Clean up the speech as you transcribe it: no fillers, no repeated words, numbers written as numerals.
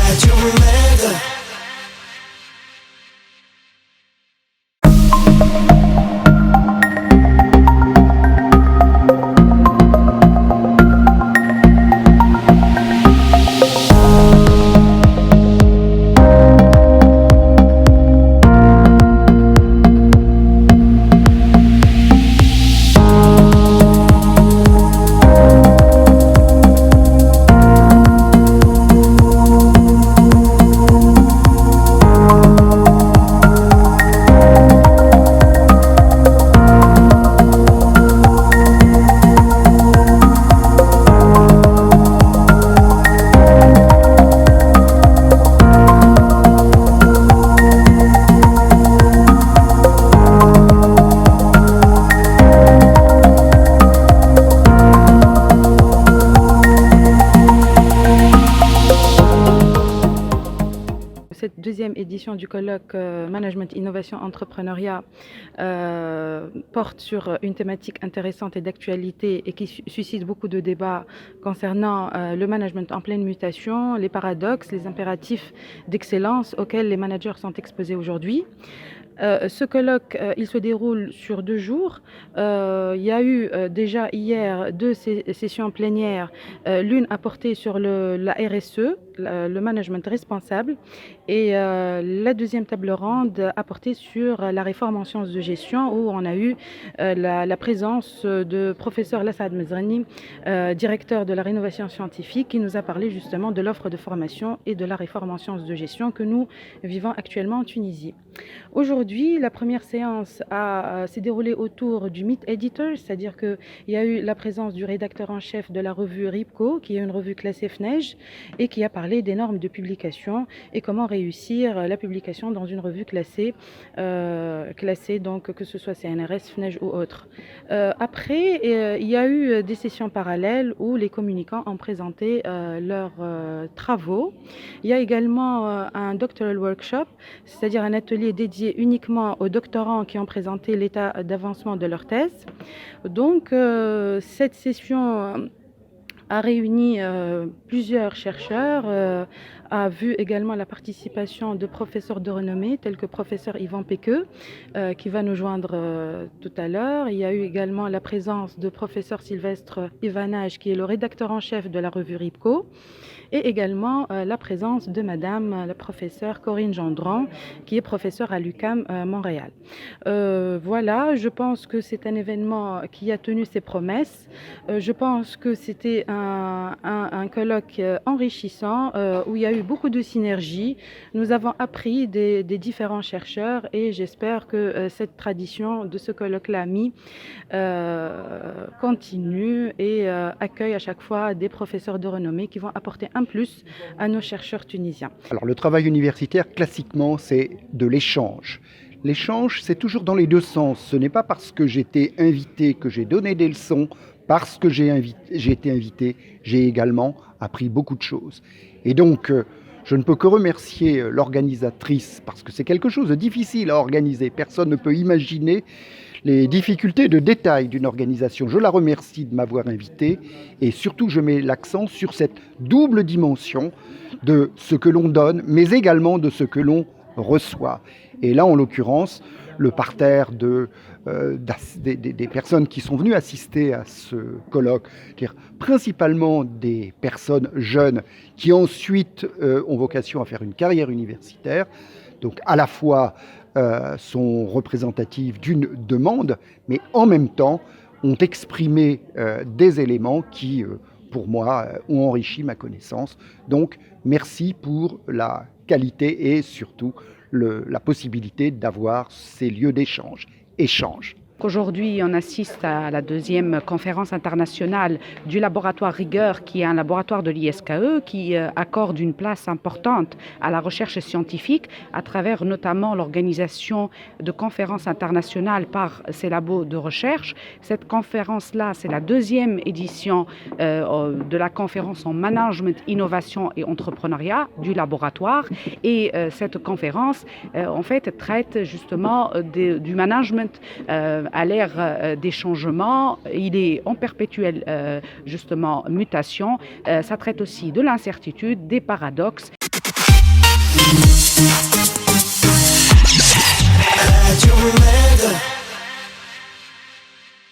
Radio Mega. Cette deuxième édition du colloque Management, Innovation, Entrepreneuriat porte sur une thématique intéressante et d'actualité et qui suscite beaucoup de débats concernant le management en pleine mutation, les paradoxes, les impératifs d'excellence auxquels les managers sont exposés aujourd'hui. Ce colloque, il se déroule sur 2 jours. Il y a eu déjà hier 2 sessions plénières, l'une a porté sur la RSE, le management responsable, et la deuxième table ronde a porté sur la réforme en sciences de gestion, où on a eu la présence de professeur Lassad Mezrani, directeur de la rénovation scientifique, qui nous a parlé justement de l'offre de formation et de la réforme en sciences de gestion que nous vivons actuellement en Tunisie. Aujourd'hui, la première séance s'est déroulée autour du Meet Editor, c'est-à-dire qu'il y a eu la présence du rédacteur en chef de la revue RIPCO, qui est une revue classée FNEJ, et qui a parlé des normes de publication et comment réussir la publication dans une revue classée, donc que ce soit CNRS, FNEJ ou autre. Après, il y a eu des sessions parallèles où les communicants ont présenté leurs travaux. Il y a également un doctoral workshop, c'est-à-dire un atelier dédié uniquement aux doctorants qui ont présenté l'état d'avancement de leur thèse. Donc, cette session a réuni plusieurs chercheurs, a vu également la participation de professeurs de renommée tels que professeur Yvan Péqueux, qui va nous joindre tout à l'heure. Il y a eu également la présence de professeur Sylvestre Ivanage, qui est le rédacteur en chef de la revue RIPCO, et également la présence de madame la professeure Corinne Gendron, qui est professeure à l'UQAM Montréal. Voilà, je pense que c'est un événement qui a tenu ses promesses. Je pense que c'était un colloque enrichissant où il y a eu beaucoup de synergies. Nous avons appris des différents chercheurs et j'espère que cette tradition de ce colloque-là ami continue et accueille à chaque fois des professeurs de renommée qui vont apporter un plus à nos chercheurs tunisiens. Alors le travail universitaire, classiquement, c'est de l'échange. L'échange, c'est toujours dans les deux sens. Ce n'est pas parce que j'étais invité que j'ai donné des leçons. Parce que j'ai été invité, j'ai également appris beaucoup de choses. Et donc, je ne peux que remercier l'organisatrice, parce que c'est quelque chose de difficile à organiser. Personne ne peut imaginer les difficultés de détail d'une organisation. Je la remercie de m'avoir invité et surtout, je mets l'accent sur cette double dimension de ce que l'on donne, mais également de ce que l'on reçoit. Et là, en l'occurrence, le parterre des personnes qui sont venues assister à ce colloque, c'est-à-dire principalement des personnes jeunes qui ensuite ont vocation à faire une carrière universitaire, donc à la fois sont représentatives d'une demande, mais en même temps ont exprimé des éléments qui, pour moi, ont enrichi ma connaissance. Donc, merci pour la qualité et surtout la possibilité d'avoir ces lieux d'échange. Aujourd'hui, on assiste à la deuxième conférence internationale du laboratoire Rigueur, qui est un laboratoire de l'ISKE, qui accorde une place importante à la recherche scientifique à travers notamment l'organisation de conférences internationales par ces labos de recherche. Cette conférence-là, c'est la deuxième édition de la conférence en management, innovation et entrepreneuriat du laboratoire. Et cette conférence, en fait, traite justement du management à l'ère des changements, il est en perpétuelle justement mutation. Ça traite aussi de l'incertitude, des paradoxes.